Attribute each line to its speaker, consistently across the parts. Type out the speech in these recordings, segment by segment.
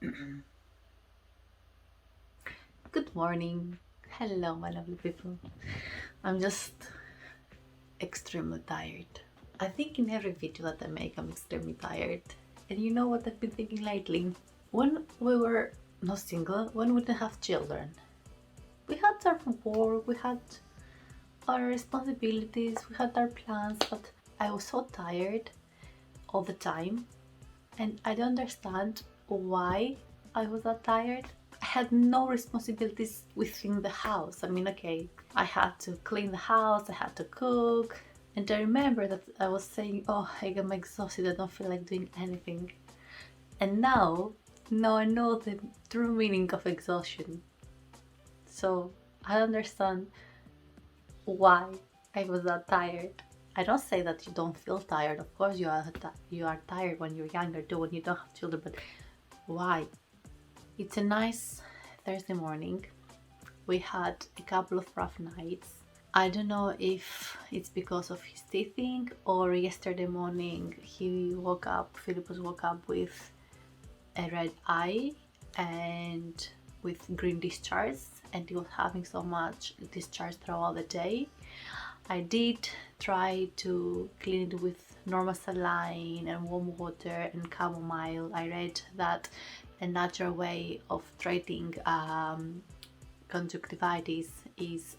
Speaker 1: Good morning. Hello, my lovely people. I'm just extremely tired. I think in every video that I make, I'm extremely tired. And you know what I've been thinking lately? When we were not single, when we didn't have children, we had our work, we had our responsibilities, we had our plans, but I was so tired all the time. And I don't understand why I was that tired. I had no responsibilities within the house. I mean, okay, I had to clean the house, I had to cook. And I remember that I was saying, oh, I'm exhausted, I don't feel like doing anything. And now I know the true meaning of exhaustion. So I understand why I was that tired. I don't say that you don't feel tired. Of course you are tired when you're younger too, when you don't have children, but why? It's a nice Thursday morning. We had a couple of rough nights. I don't know if it's because of his teething or yesterday morning Philippus woke up with a red eye and with green discharge, and he was having so much discharge throughout the day. I did try to clean it with normal saline and warm water and chamomile. I read that a natural way of treating conjunctivitis is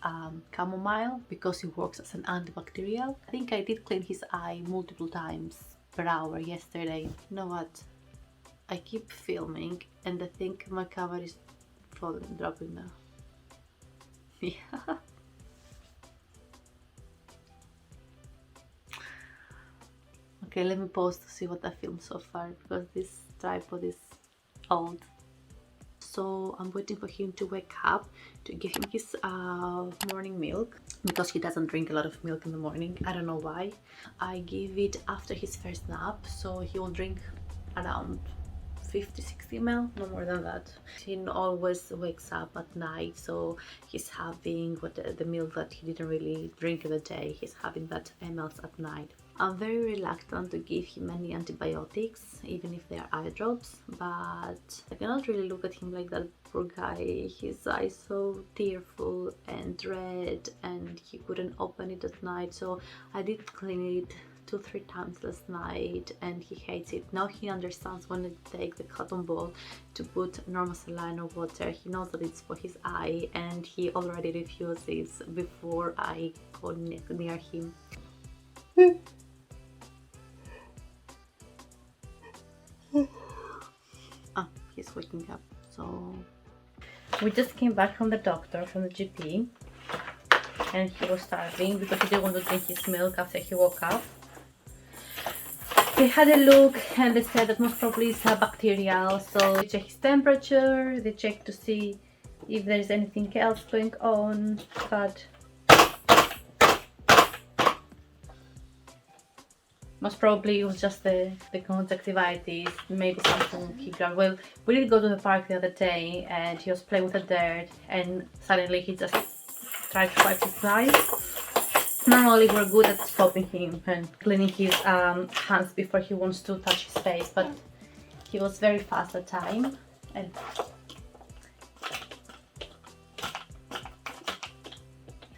Speaker 1: chamomile because it works as an antibacterial. I think I did clean his eye multiple times per hour yesterday. You know what? I keep filming and I think my camera is dropping now. Yeah. Okay, let me pause to see what I filmed so far because this tripod is old. So I'm waiting for him to wake up to give him his morning milk because he doesn't drink a lot of milk in the morning. I don't know why. I give it after his first nap, so he will drink around 50-60 ml, no more than that. He always wakes up at night, so he's having the milk that he didn't really drink in the day. He's having that mLs at night. I'm very reluctant to give him any antibiotics, even if they are eye drops, but I cannot really look at him like that. Poor guy, his eyes so tearful and red, and he couldn't open it at night, so I did clean it 2-3 times last night, and he hates it. Now he understands when I take the cotton ball to put normal saline or water. He knows that it's for his eye, and he already refuses before I go near him. He's waking up. So we just came back from the doctor, from the GP, and he was starving because he didn't want to drink his milk after he woke up. They had a look and they said that most probably it's bacterial, so they checked his temperature, they checked to see if there's anything else going on, but most probably it was just the conjunctivitis, maybe something he grabbed. Well, we did go to the park the other day and he was playing with the dirt and suddenly he just tried to wipe his eyes. Normally we're good at stopping him and cleaning his hands before he wants to touch his face, but he was very fast at time. And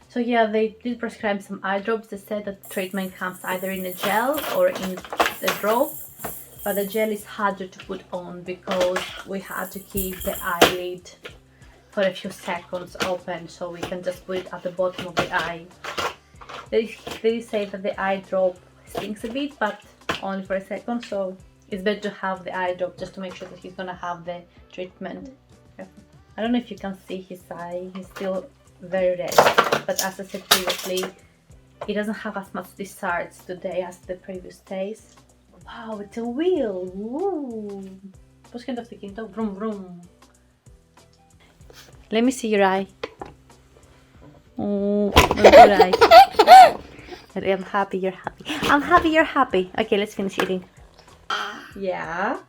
Speaker 1: so yeah, they did prescribe some eye drops. They said that treatment comes either in a gel or in the drop, but the gel is harder to put on because we had to keep the eyelid for a few seconds open, so we can just put it at the bottom of the eye. They say that the eye drop stings a bit, but only for a second, so it's better to have the eye drop just to make sure that he's gonna have the treatment. I don't know if you can see his eye, he's still very red, but as I said previously, he doesn't have as much discharge today as the previous days. Wow, it's a wheel! Woo! Πώς κάνει το αυτοκίνητο? Vroom vroom. Let me see your eye. Oh, look at your eye. I'm happy you're happy. I'm happy you're happy. Okay, let's finish eating. Yeah.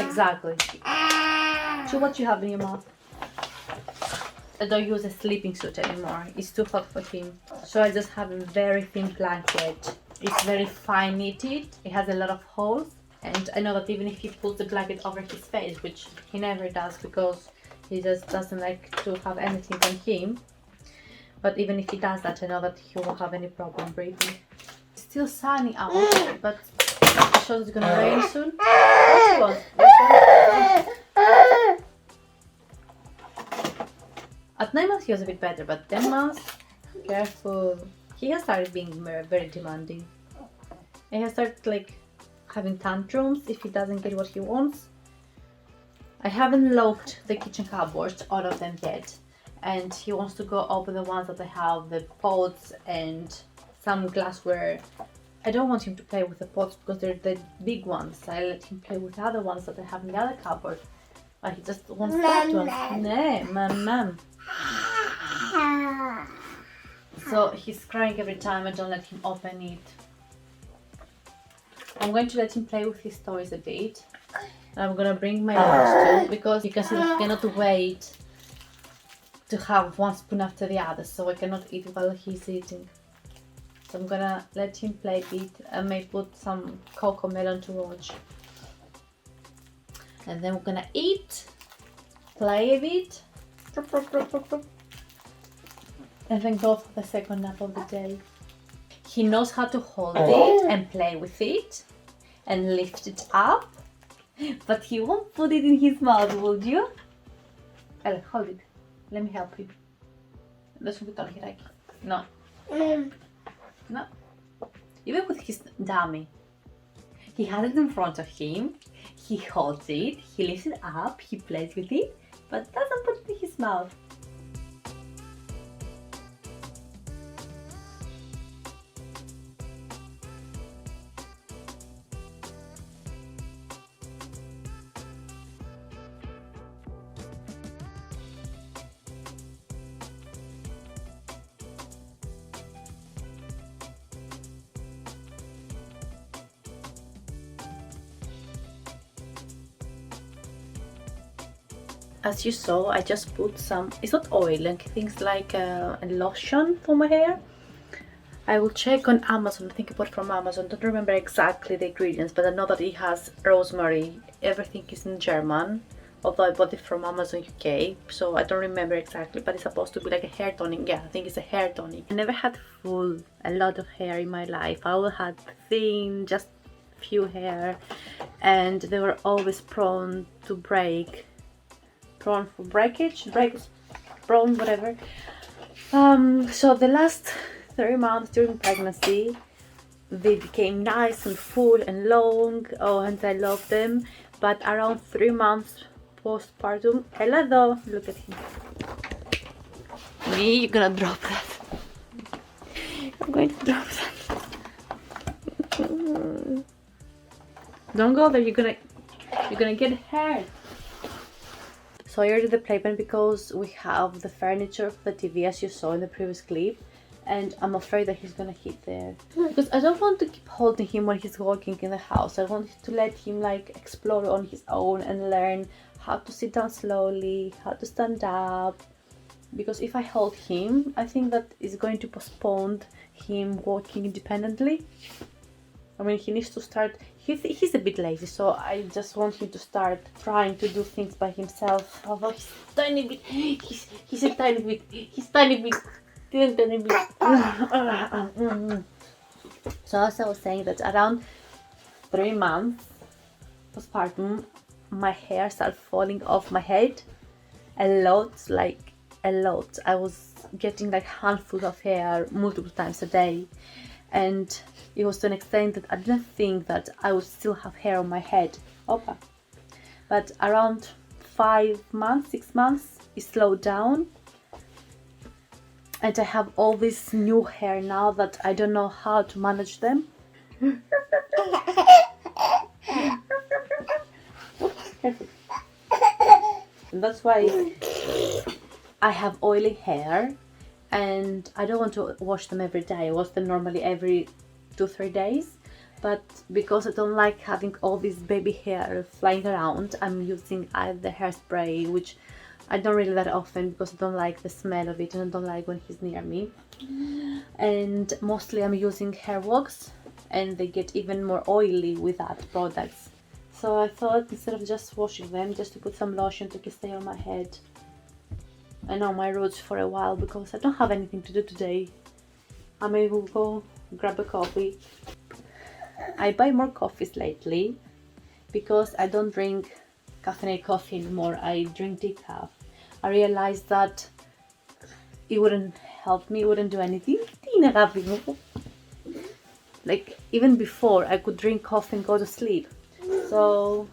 Speaker 1: Exactly. So what you have in your mouth? I don't use a sleeping suit anymore. It's too hot for him. So I just have a very thin blanket. It's very fine knitted. It has a lot of holes And I know that even if he pulls the blanket over his face, which he never does because he just doesn't like to have anything on him, but even if he does that, I know that he won't have any problem breathing. It's still sunny out, but it shows it's gonna rain soon. What do you want? At 9 months he was a bit better, but 10 months, careful. He has started being very demanding. He has started like having tantrums if he doesn't get what he wants. I haven't locked the kitchen cupboards, all of them yet, and he wants to go open the ones that I have, the pots and some glassware. I don't want him to play with the pots because they're the big ones. I let him play with the other ones that I have in the other cupboard, but he just wants that one. No, mom. So he's crying every time I don't let him open it. I'm going to let him play with his toys a bit. And I'm gonna bring my lunch too, because you can see that he cannot wait to have one spoon after the other, so I cannot eat while he's eating. So I'm gonna let him play a bit. I may put some cocoa melon to watch. And then we're gonna eat, play a bit, and then go for the second nap of the day. He knows how to hold it and play with it and lift it up, but he won't put it in his mouth, would you? Ella, hold it. Let me help you. Let's put it on here. No. No. Even with his dummy. He has it in front of him, he holds it, he lifts it up, he plays with it, but doesn't put it in his mouth. As you saw, I just put some, it's not oil, like things like a lotion for my hair. I will check on Amazon, I think I bought from Amazon, don't remember exactly the ingredients, but I know that it has rosemary, everything is in German, although I bought it from Amazon UK, so I don't remember exactly, but it's supposed to be like a hair tonic. Yeah, I think it's a hair tonic. I never had a lot of hair in my life. I always had thin, just few hair, and they were always prone to break. Prone for breakage, prone, whatever. So the last 3 months during pregnancy, they became nice and full and long. Oh, and I love them. But around 3 months postpartum, Ella though, look at him. Me, you're gonna drop that. I'm going to drop that. Don't go there. You're gonna get hurt. So I ordered the playpen because we have the furniture for the TV, as you saw in the previous clip, and I'm afraid that he's gonna hit there. Because I don't want to keep holding him when he's walking in the house. I want to let him like explore on his own and learn how to sit down slowly, how to stand up. Because if I hold him, I think that is going to postpone him walking independently. I mean, he needs to start, he's a bit lazy, so I just want him to start trying to do things by himself. Although he's tiny bit, he's a tiny bit, tiny bit. So as I was saying, that around 3 months postpartum, my hair started falling off my head. A lot. I was getting like handfuls of hair multiple times a day. And it was to an extent that I didn't think that I would still have hair on my head. Opa. But around 5 months, 6 months, it slowed down. And I have all this new hair now that I don't know how to manage them. And that's why I have oily hair. And I don't want to wash them every day. I wash them normally every 2-3 days, but because I don't like having all this baby hair flying around, I'm using either hairspray, which I don't really that often because I don't like the smell of it and I don't like when he's near me, and mostly I'm using hair wax, and they get even more oily with that products. So I thought instead of just washing them, just to put some lotion to stay on my head and on my roots for a while, because I don't have anything to do today. I may will go grab a coffee. I buy more coffees lately because I don't drink caffeinated coffee anymore. I drink decaf. I realized that it wouldn't help me, it wouldn't do anything. Like even before, I could drink coffee and go to sleep. So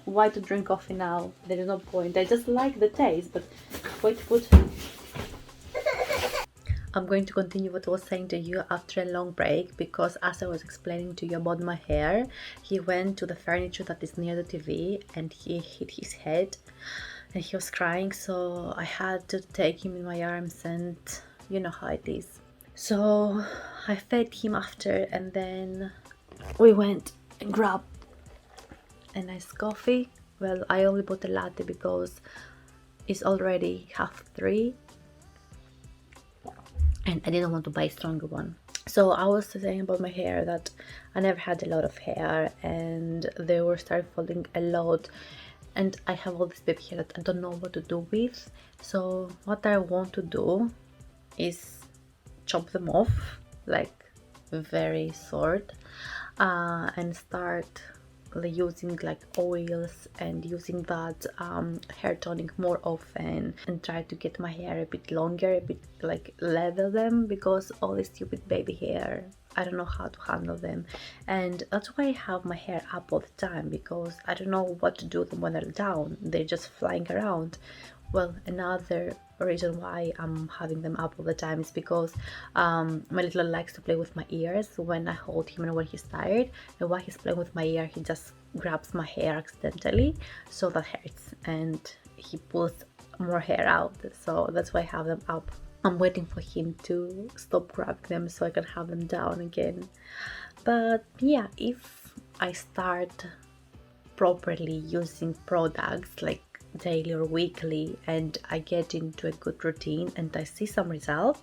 Speaker 1: why to drink coffee now? There is no point. I just like the taste, but wait to put. I'm going to continue what I was saying to you after a long break, because as I was explaining to you about my hair, he went to the furniture that is near the TV and he hit his head and he was crying, so I had to take him in my arms, and you know how it is. So I fed him after, and then we went and grabbed a nice coffee. Well, I only bought a latte because it's already 3:30 and I didn't want to buy a stronger one. So I was saying about my hair that I never had a lot of hair and they were starting falling a lot, and I have all this baby hair that I don't know what to do with. So what I want to do is chop them off, like very short, and start using like oils and using that hair tonic more often, and try to get my hair a bit longer, a bit like level them, because all this stupid baby hair, I don't know how to handle them. And that's why I have my hair up all the time, because I don't know what to do them when they're down. They're just flying around. Well, another reason why I'm having them up all the time is because my little likes to play with my ears when I hold him and when he's tired, and while he's playing with my ear he just grabs my hair accidentally, so that hurts and he pulls more hair out. So that's why I have them up. I'm waiting for him to stop grabbing them so I can have them down again. But yeah, if I start properly using products like daily or weekly and I get into a good routine and I see some results,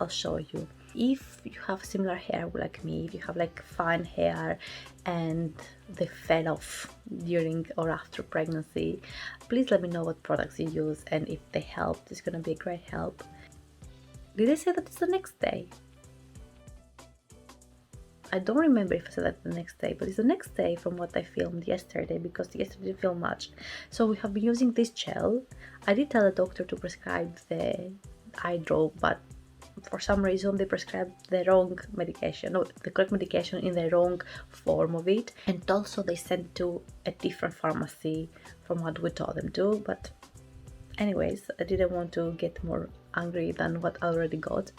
Speaker 1: I'll show you. If you have similar hair like me, if you have like fine hair and they fell off during or after pregnancy, please let me know what products you use and if they help. It's gonna be a great help. Did I say that it's the next day? I don't remember if I said that the next day, but it's the next day from what I filmed yesterday, because yesterday I didn't film much. So we have been using this gel. I did tell the doctor to prescribe the eye drop, but for some reason they prescribed the wrong medication, no, the correct medication in the wrong form of it, and also they sent it to a different pharmacy from what we told them to. But anyways, I didn't want to get more angry than what I already got.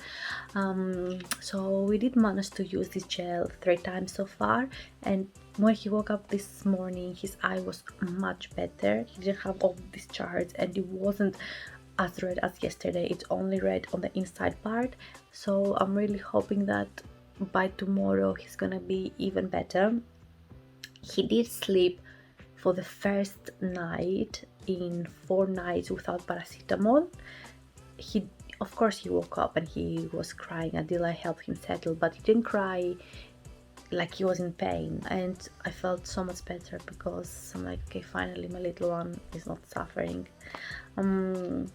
Speaker 1: So we did manage to use this gel 3 times so far, and when he woke up this morning his eye was much better. He didn't have all discharge and it wasn't as red as yesterday. It's only red on the inside part, so I'm really hoping that by tomorrow he's gonna be even better. He did sleep for the first night in 4 nights without paracetamol. He, of course, he woke up and he was crying until I helped him settle, but he didn't cry like he was in pain, and I felt so much better because I'm like, okay, finally my little one is not suffering. I'm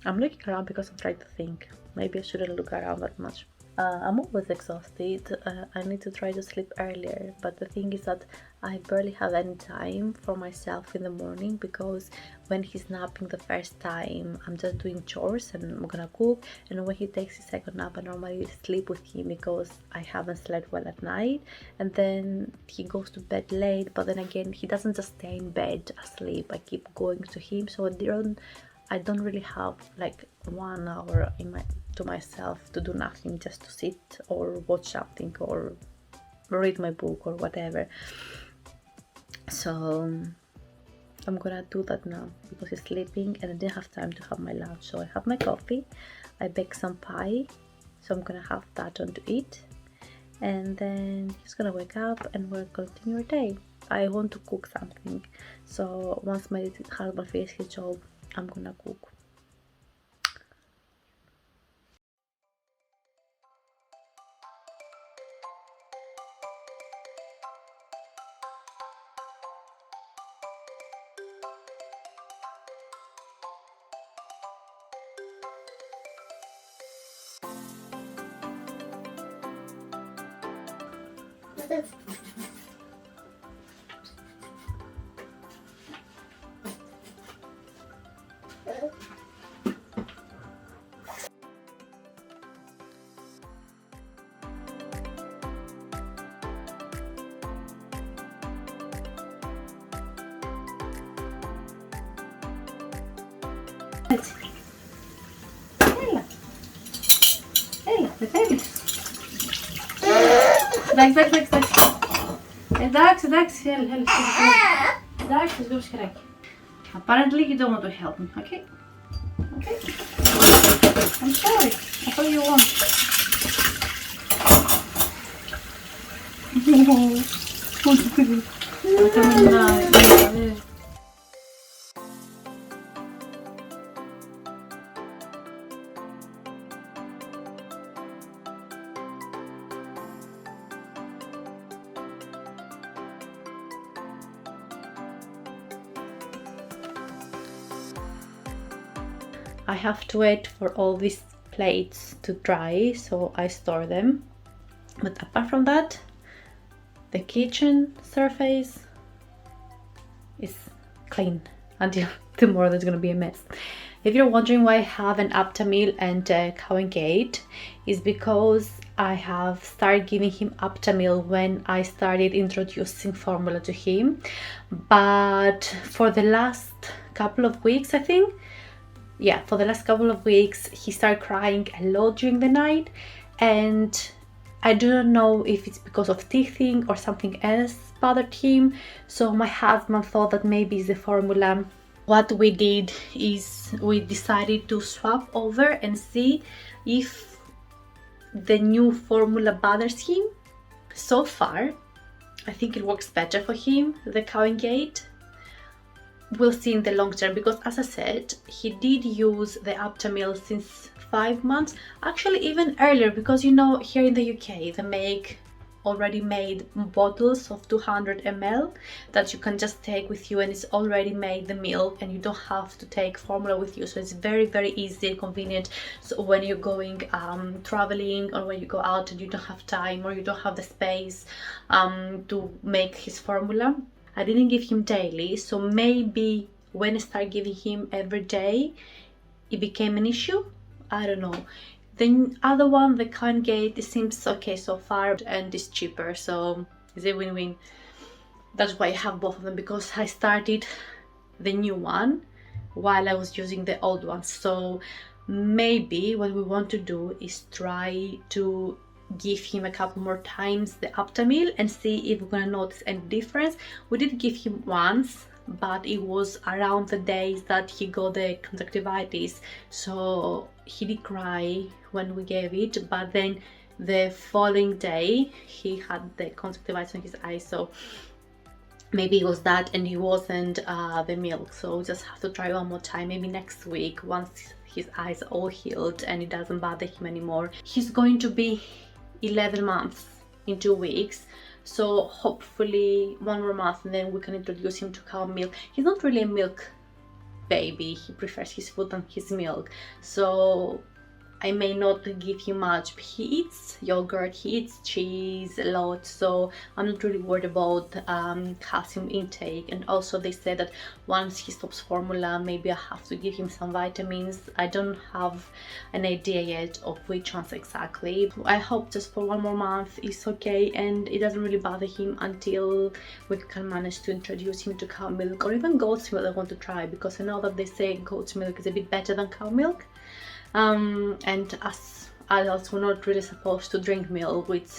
Speaker 1: looking around because I'm trying to think. Maybe I shouldn't look around that much. I'm always exhausted. I need to try to sleep earlier, but the thing is that I barely have any time for myself in the morning, because when he's napping the first time I'm just doing chores and I'm gonna cook, and when he takes his second nap I normally sleep with him because I haven't slept well at night, and then he goes to bed late, but then again he doesn't just stay in bed asleep. I keep going to him, so I don't really have like 1 hour to myself to do nothing, just to sit or watch something or read my book or whatever. So I'm gonna do that now because he's sleeping and I didn't have time to have my lunch. So I have my coffee, I baked some pie, so I'm gonna have that on to eat, and then he's gonna wake up and we'll continue our day. I want to cook something, so once my husband finishes his job I'm gonna cook. Apparently you don't want to help me, okay? Okay? I'm sorry. I thought you want. I have to wait for all these plates to dry, so I store them. But apart from that, the kitchen surface is clean until tomorrow. There's gonna be a mess. If you're wondering why I have an Aptamil and a Cow&Gate, is because I have started giving him Aptamil when I started introducing formula to him. But for the last couple of weeks, I think, yeah, for the last couple of weeks, he started crying a lot during the night, and I do not know if it's because of teething or something else bothered him. So my husband thought that maybe it's the formula. What we did is we decided to swap over and see if the new formula bothers him. So far, I think it works better for him, the Cow&Gate. We'll see in the long term, because as I said, he did use the Aptamil since 5 months, actually even earlier, because you know, here in the UK they make already made bottles of 200 ml that you can just take with you, and it's already made the milk, and you don't have to take formula with you. So it's very, very easy and convenient. So when you're going traveling, or when you go out and you don't have time or you don't have the space to make his formula. I didn't give him daily, so maybe when I started giving him every day, it became an issue. I don't know. The other one, the Cow&Gate, it seems okay so far, and it's cheaper, so it's a win-win. That's why I have both of them, because I started the new one while I was using the old one. So maybe what we want to do is try to give him a couple more times the Aptamil and see if we're gonna notice any difference. We did give him once, but it was around the days that he got the conjunctivitis, so he did cry when we gave it, but then the following day he had the conjunctivitis in his eyes, so maybe it was that and it wasn't the milk. So we just have to try one more time, maybe next week, once his eyes are all healed and it doesn't bother him anymore. He's going to be 11 months in 2 weeks, so hopefully one more month and then we can introduce him to cow milk. He's not really a milk baby, he prefers his food than his milk, so I may not give him much. He eats yogurt, he eats cheese a lot, so I'm not really worried about calcium intake. And also they said that once he stops formula, maybe I have to give him some vitamins. I don't have an idea yet of which ones exactly. I hope just for one more month it's okay and it doesn't really bother him until we can manage to introduce him to cow milk, or even goat's milk I want to try, because I know that they say goat's milk is a bit better than cow milk. And as adults, we're not really supposed to drink milk, which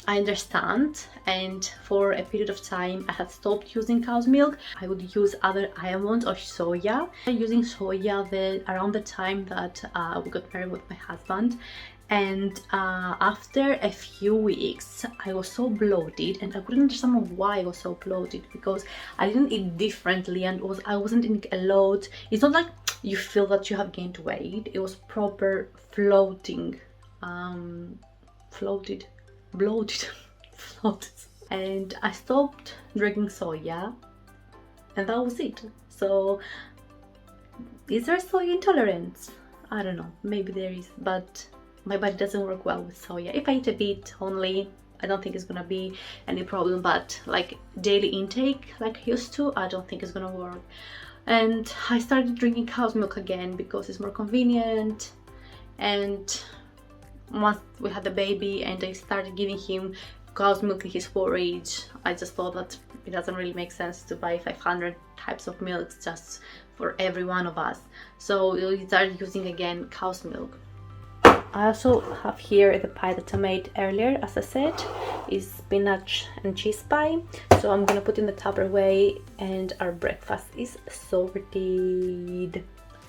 Speaker 1: I understand. And for a period of time I had stopped using cow's milk. I would use other almonds or soya. Using soya around the time that we got married with my husband, and after a few weeks I was so bloated, and I couldn't understand why I was so bloated, because I didn't eat differently and I wasn't eating a lot. It's not like you feel that you have gained weight, it was proper floating, bloated floated. And I stopped drinking soya and that was it. So is there soya intolerance? I don't know, maybe there is, but my body doesn't work well with soya. If I eat a bit only, I don't think it's gonna be any problem, but like daily intake like I used to, I don't think it's gonna work. And I started drinking cow's milk again because it's more convenient. And once we had the baby and I started giving him cow's milk in his porridge, I just thought that it doesn't really make sense to buy 500 types of milks just for every one of us. So we started using again cow's milk. I also have here the pie that I made earlier, as I said, is spinach and cheese pie. So I'm gonna put in the Tupperware and our breakfast is sorted.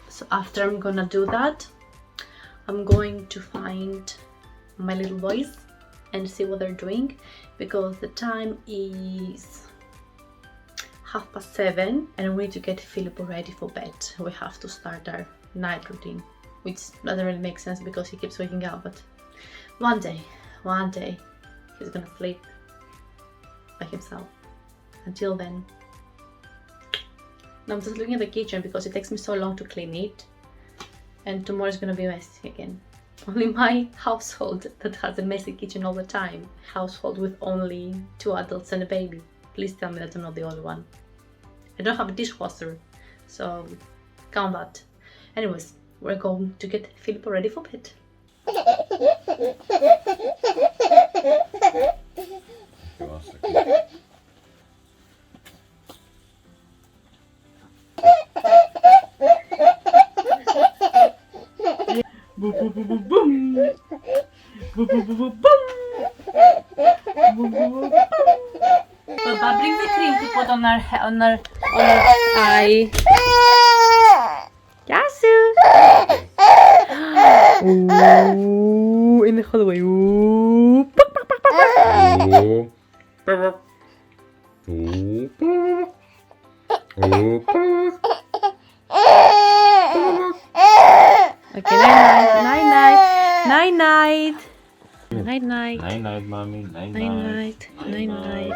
Speaker 1: So after I'm gonna do that, I'm going to find my little boys and see what they're doing, because the time is 7:30 and we need to get Philip ready for bed. We have to start our night routine, which doesn't really make sense because he keeps waking up, but one day he's gonna sleep by himself. Until then, now I'm just looking at the kitchen because it takes me so long to clean it, and tomorrow is gonna be messy again. Only my household that has a messy kitchen all the time. Household with only 2 adults and a baby. Please tell me that I'm not the only one. I don't have a dishwasher, so count that. Anyways, we're going to get Philip ready for bed. Boom, boom, boom, boom, boom. Boom, boom, boom, boom, boom. Boom, boom, boom, boom. Papa, bring the cream to put on our eye. Yasu. Ooh, in the hallway. Ooh. Okay, night night. Night night.
Speaker 2: Night night, mommy. Night
Speaker 1: Night
Speaker 2: night.
Speaker 1: night. Night night.